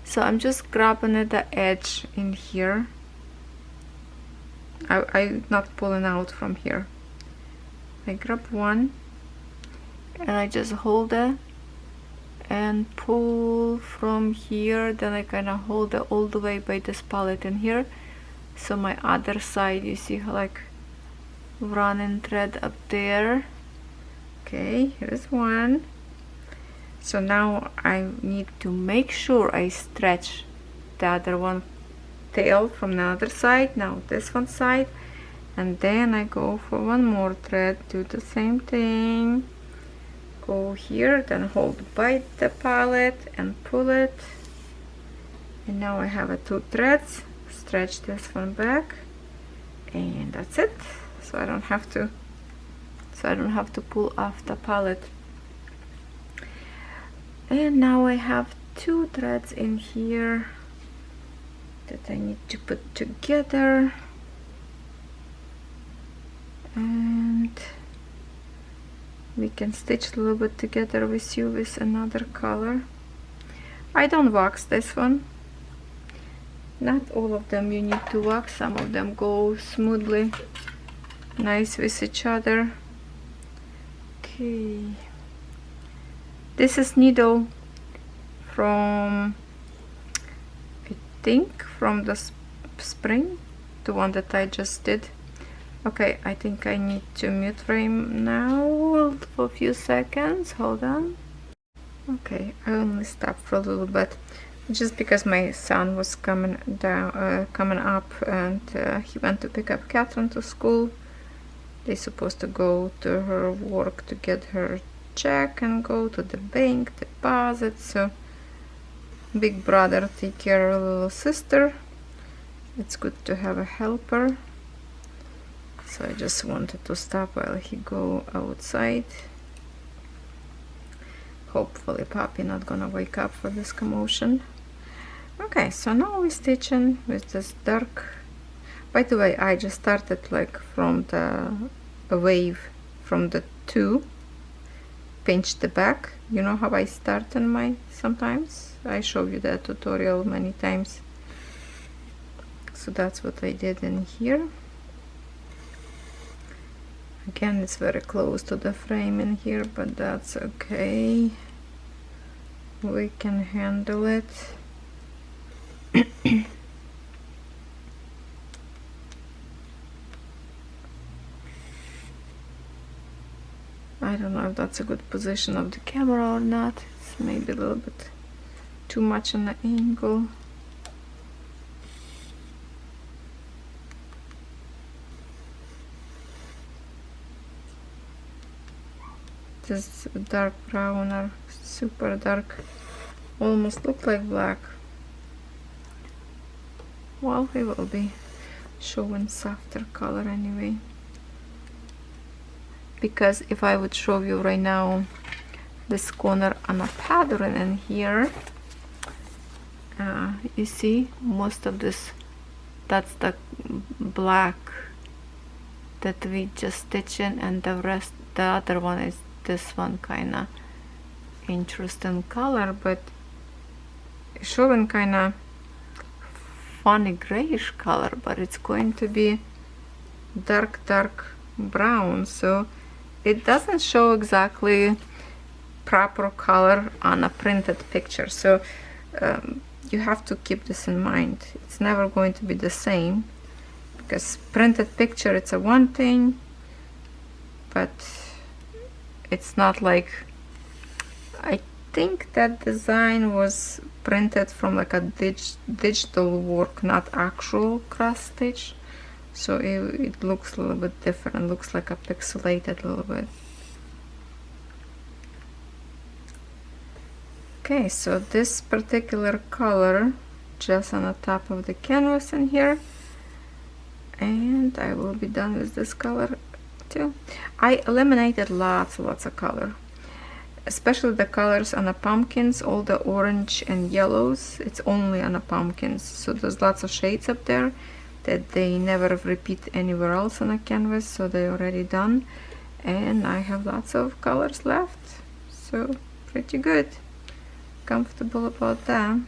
So I'm just grabbing at the edge in here. I'm not pulling out from here. I grab one and I just hold it and pull from here. Then I kind of hold it all the way by this palette in here. So my other side, you see like running thread up there. Okay, here's one. So now I need to make sure I stretch the other one tail from the other side. Now this one side, and then I go for one more thread, do the same thing, go here, then hold by the palette and pull it, and now I have two threads. Stretch this one back, and that's it. So I don't have to pull off the palette. And now I have two threads in here that I need to put together, and we can stitch a little bit together with you with another color. I don't wax this one. Not all of them you need to wax. Some of them go smoothly, nice with each other. Okay. This is needle from, I think, from the spring, the one that I just did. Okay, I think I need to mute frame now for a few seconds. Hold on. Okay, I only stopped for a little bit, just because my son was coming up, and he went to pick up Catherine to school. They're supposed to go to her work to get her check and go to the bank, deposit. So big brother take care of little sister. It's good to have a helper. So I just wanted to stop while he go outside. Hopefully Papi not gonna wake up for this commotion. Okay, so now we're stitching with this dark. By the way, I just started like from the wave from the 2, pinch the back. You know how I start in my, sometimes I show you that tutorial many times. So that's what I did in here. Again, it's very close to the frame in here, but that's okay. We can handle it. I don't know if that's a good position of the camera or not. It's maybe a little bit too much on the angle. This dark brown or super dark, almost look like black. Well, it will be showing softer color anyway. Because if I would show you right now this corner on a pattern in here, you see most of this, that's the black that we just stitch in, and the rest, the other one is this one kind of interesting color, but showing kind of funny grayish color, but it's going to be dark brown, so it doesn't show exactly proper color on a printed picture. So you have to keep this in mind. It's never going to be the same, because printed picture, it's a one thing, but it's not like, I think that design was printed from like a digital work, not actual cross stitch, so it looks a little bit different, looks like a pixelated a little bit. Okay, so this particular color just on the top of the canvas in here, and I will be done with this color too. I eliminated lots of color, especially the colors on the pumpkins, all the orange and yellows. It's only on the pumpkins, so there's lots of shades up there that they never repeat anywhere else on the canvas, so they're already done, and I have lots of colors left, so pretty good, comfortable about that.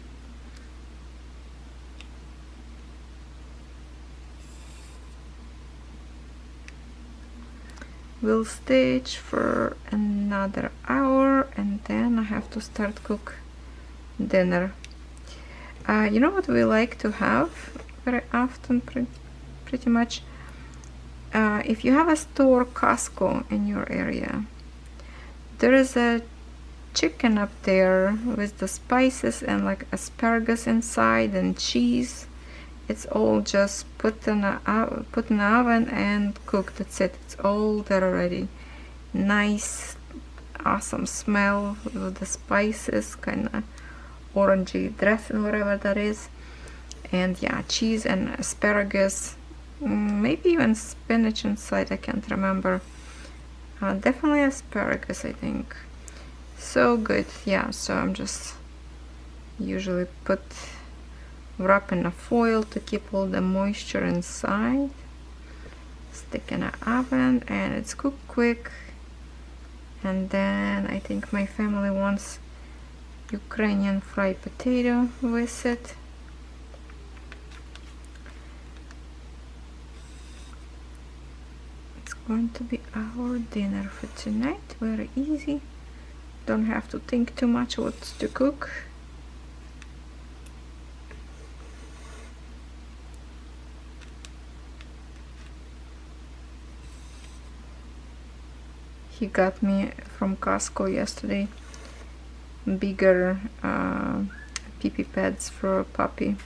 We'll stitch for another hour, and then I have to start cook dinner. You know what we like to have very often, pretty much, if you have a store Costco in your area, there is a chicken up there with the spices and like asparagus inside and cheese. It's all just put in the oven and cooked. That's it. It's all there already. Nice, awesome smell with the spices, kind of orangey dressing, whatever that is. And yeah, cheese and asparagus, maybe even spinach inside. I can't remember. Definitely asparagus, I think. So good. Yeah. So I'm just usually wrap in a foil to keep all the moisture inside, stick in an oven, and it's cooked quick. And then I think my family wants Ukrainian fried potato with it. It's going to be our dinner for tonight. Very easy, don't have to think too much what to cook. He got me from Costco yesterday bigger pee-pee pads for a puppy,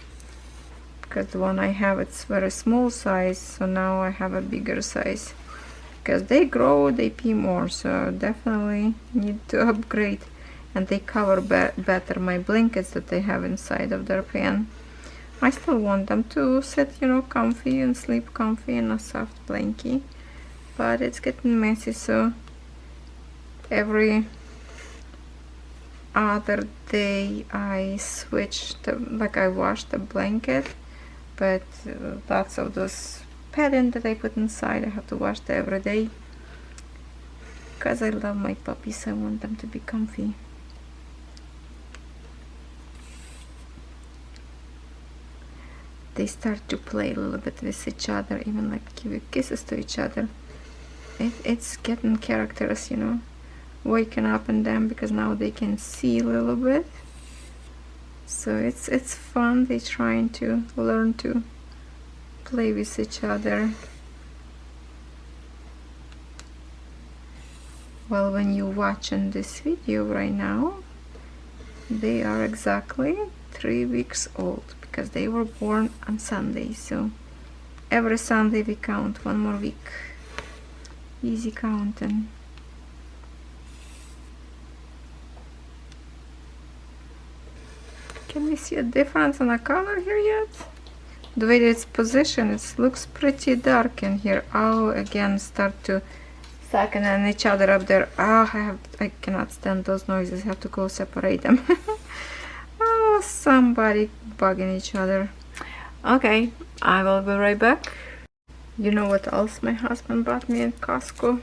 because the one I have, it's very small size, so now I have a bigger size because they grow, they pee more, so definitely need to upgrade. And they cover better my blankets that they have inside of their pan. I still want them to sit, you know, comfy and sleep comfy in a soft blankie, but it's getting messy, so every other day I switch like I wash the blanket, but lots of those padding that I put inside I have to wash them every day because I love my puppies. I want them to be comfy. They start to play a little bit with each other, even like give kisses to each other. It's getting characters, you know, waking up in them, because now they can see a little bit, so it's fun. They're trying to learn to play with each other. Well, when you're watching this video right now, they are exactly 3 weeks old, because they were born on Sunday, so every Sunday we count 1 more week. Easy counting. Can we see a difference in the color here yet? The way it's positioned, it looks pretty dark in here. Oh, again, start to sucking on each other up there. Oh, I cannot stand those noises. I have to go separate them. Oh, somebody bugging each other. Okay, I will be right back. You know what else my husband brought me in Costco?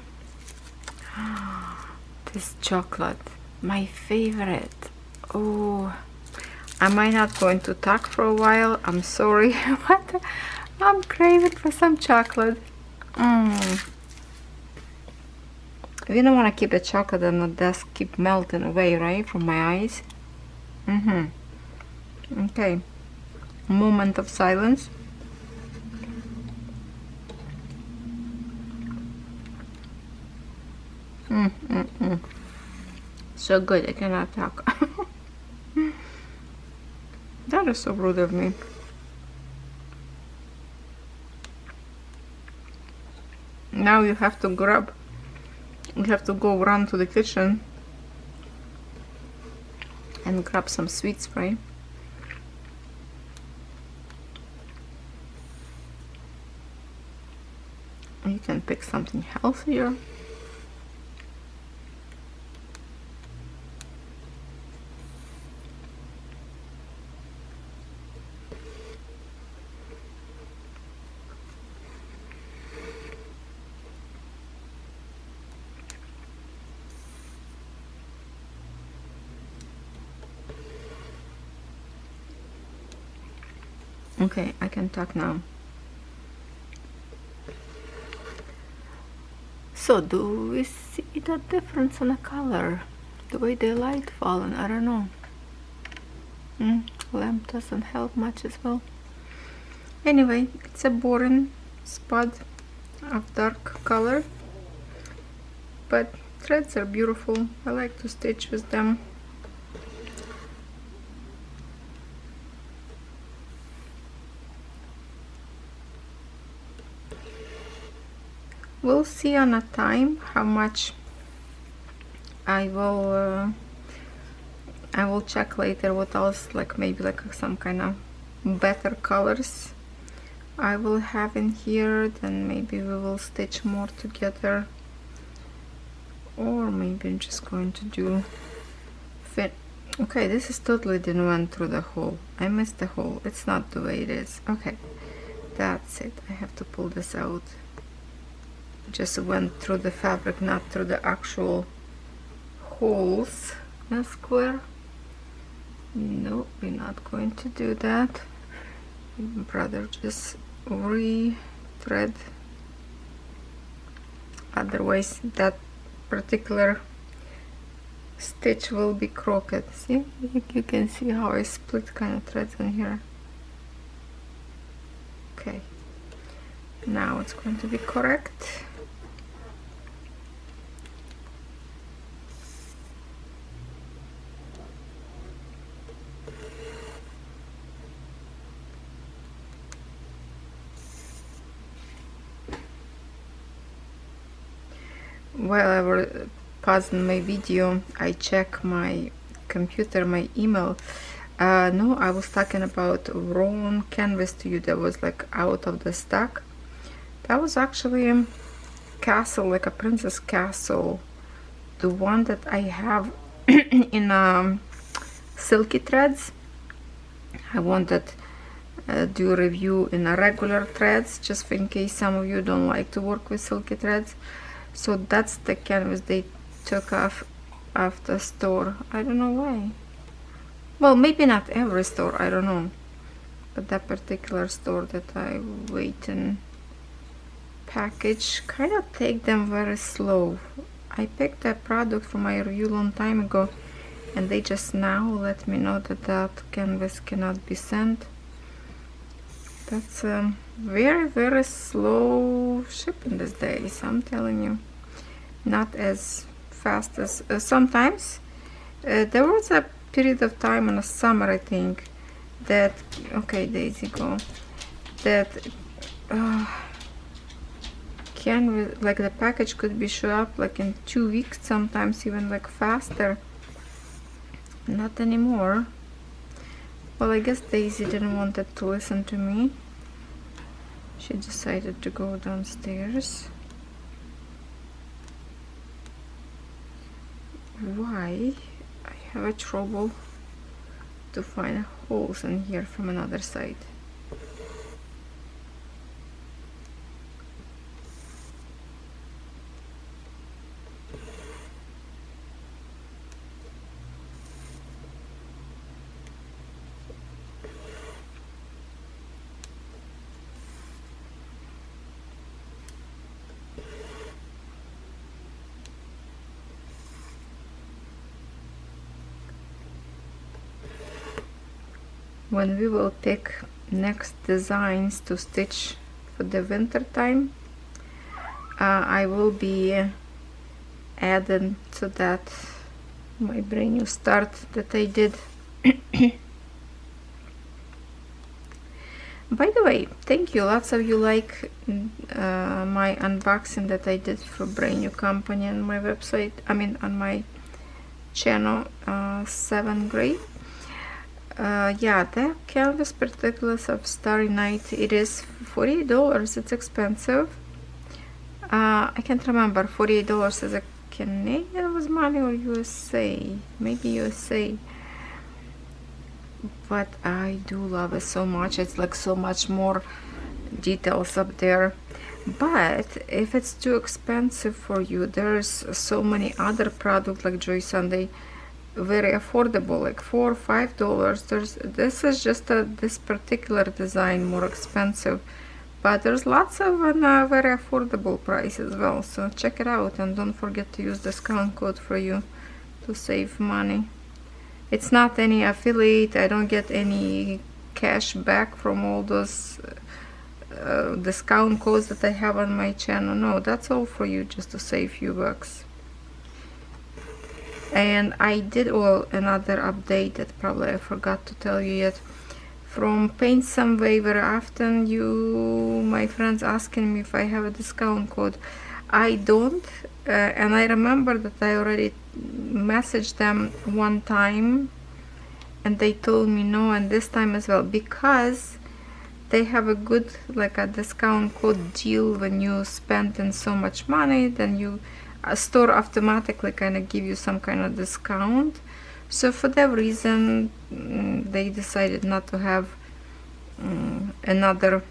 This chocolate, my favorite. Oh, I might not go into talk for a while. I'm sorry, but I'm craving for some chocolate. We don't want to keep the chocolate on the desk keep melting away, right, from my eyes. Okay, moment of silence. So good, I cannot talk. That is so rude of me. Now you have to go run to the kitchen and grab some sweets, right? You can pick something healthier. Okay, I can talk now. So, do we see the difference in the color? The way the light falling, I don't know. Lamp doesn't help much as well. Anyway, it's a boring spot of dark color, but threads are beautiful. I like to stitch with them. We'll see on a time how much I will check later what else, like maybe like some kind of better colors I will have in here. Then maybe we will stitch more together, or maybe I'm just going to do fit. Okay, this is totally didn't went through the hole. I missed the hole. It's not the way it is. Okay, that's it. I have to pull this out. Just went through the fabric, not through the actual holes in a square. No, we're not going to do that. Rather just re-thread. Otherwise that particular stitch will be crooked. See, you can see how I split kind of threads in here. Okay, now it's going to be correct. While I was pausing my video, I check my computer, my email. No, I was talking about wrong canvas to you that was like out of the stock. That was actually a castle, like a princess castle, the one that I have in silky threads. I wanted do a review in a regular threads, just in case some of you don't like to work with silky threads. So that's the canvas they took off the store. I don't know why. Well, maybe not every store, I don't know, but that particular store that I wait in package kind of take them very slow. I picked that product from my review long time ago, and they just now let me know that that canvas cannot be sent. That's very slow shipping these days, I'm telling you. Not as fast as sometimes. There was a period of time in the summer, I think, that, okay, Daisy, go, that canvas, like the package could be show up like in 2 weeks, sometimes even like faster. Not anymore. Well, I guess Daisy didn't want it to listen to me. She decided to go downstairs. Why? I have a trouble to find holes in here from another side. When we will pick next designs to stitch for the winter time, I will be adding to that my brand new start that I did. By the way, thank you, lots of you like my unboxing that I did for brand new company on my website, I mean on my channel, 7th grade. Yeah, the canvas particulars of Starry Night, it is $40. It's expensive. I can't remember, $48 is a Canadian was money or USA, maybe USA, but I do love it so much. It's like so much more details up there. But if it's too expensive for you, there's so many other products like Joy Sunday, very affordable, like $4 or $5. This is just this particular design more expensive, but there's lots of very affordable price as well. So check it out, and don't forget to use discount code for you to save money. It's not any affiliate. I don't get any cash back from all those discount codes that I have on my channel. No, that's all for you, just to save few bucks. And I did another update that probably I forgot to tell you yet. From Paint Some Way, very often my friends asking me if I have a discount code. I don't, and I remember that I already messaged them one time and they told me no, and this time as well, because they have a good, like a discount code deal. When you spend in so much money, then a store automatically kind of give you some kind of discount. So for that reason, they decided not to have another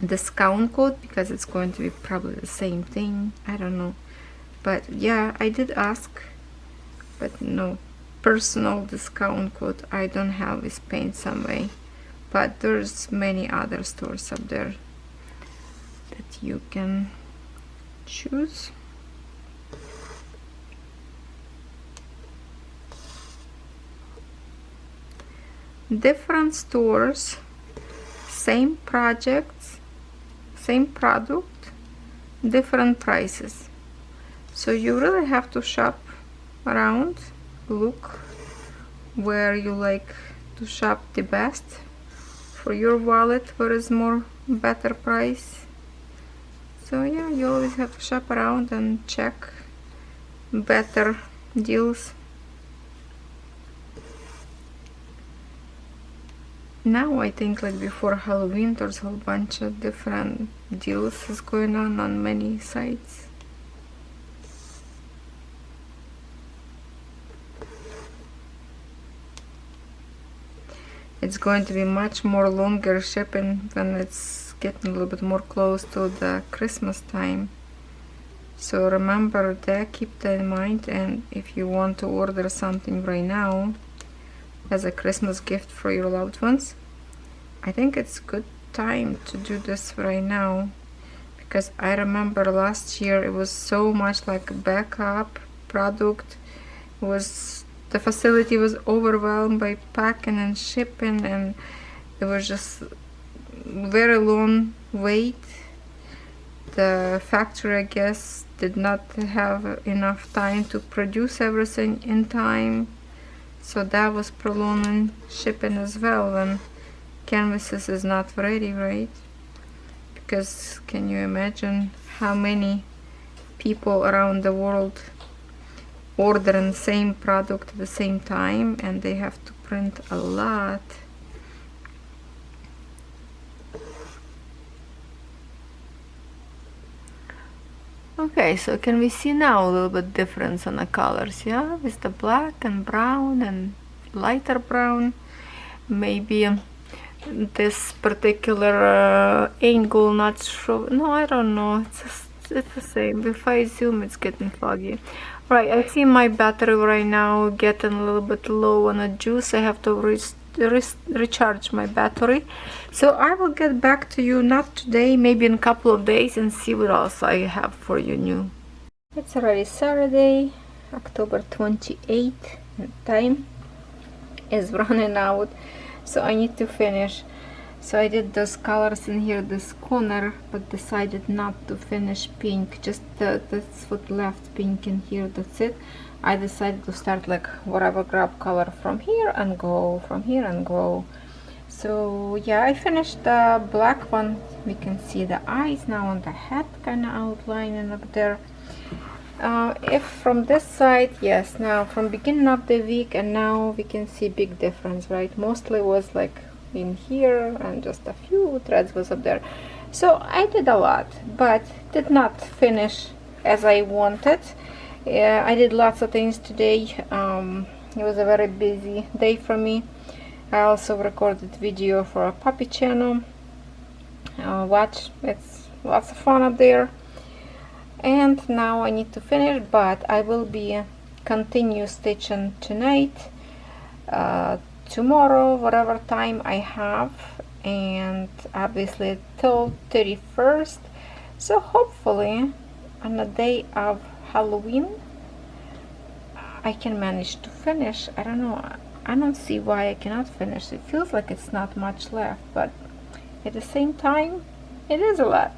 discount code, because it's going to be probably the same thing. I don't know, but yeah, I did ask, but no personal discount code I don't have with Paint Some Way. But there's many other stores up there that you can choose. Different stores, same projects, same product, different prices. So you really have to shop around, look where you like to shop the best for your wallet, where is more better price. So yeah, you always have to shop around and check better deals. Now I think like before Halloween there's a whole bunch of different deals is going on many sites. It's going to be much more longer shipping when it's getting a little bit more close to the Christmas time. So remember that, keep that in mind, and if you want to order something right now as a Christmas gift for your loved ones, I think it's good time to do this right now, because I remember last year it was so much like backup product. The facility was overwhelmed by packing and shipping, and it was just very long wait. The factory, I guess, did not have enough time to produce everything in time, so that was prolonging shipping as well when canvases is not ready, right? Because can you imagine how many people around the world ordering the same product at the same time, and they have to print a lot. Okay, so can we see now a little bit difference on the colors? Yeah, with the black and brown and lighter brown. Maybe this particular angle not show. No, I don't know. It's the same. If I zoom, it's getting foggy. Right, I see my battery right now getting a little bit low on the juice. I have to recharge my battery. So I will get back to you, not today, maybe in a couple of days, and see what else I have for you new. It's already Saturday, October 28th, and time is running out, so I need to finish. So I did those colors in here, this corner, but decided not to finish pink. Just that's what left pink in here, that's it. I decided to start like whatever, grab color from here and go, from here and go. So yeah, I finished the black one. We can see the eyes now on the head kind of outlining up there. If from this side, yes, now from beginning of the week and now we can see big difference, right? Mostly was like in here, and just a few threads was up there. So I did a lot, but did not finish as I wanted. I did lots of things today. It was a very busy day for me. I also recorded video for a puppy channel. Watch, it's lots of fun up there. And now I need to finish, but I will be continue stitching tonight, tomorrow, whatever time I have, and obviously till 31st. So hopefully on the day of Halloween I can manage to finish. I don't know, I don't see why I cannot finish. It feels like it's not much left, but at the same time it is a lot.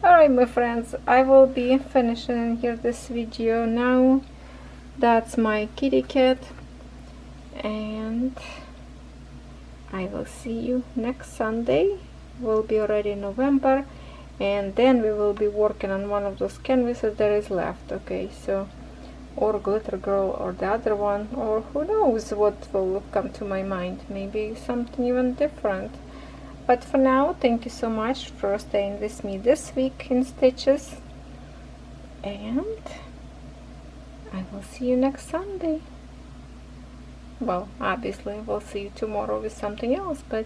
Alright my friends, I will be finishing here this video now. That's my kitty cat, and I will see you next Sunday. Will be already November, and then we will be working on one of those canvases that is left. Okay, so or Glitter Girl or the other one, or who knows what will come to my mind, maybe something even different. But for now, thank you so much for staying with me this week in stitches, and I will see you next Sunday. Well, obviously we'll see you tomorrow with something else, but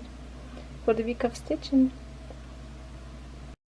for the week of stitching.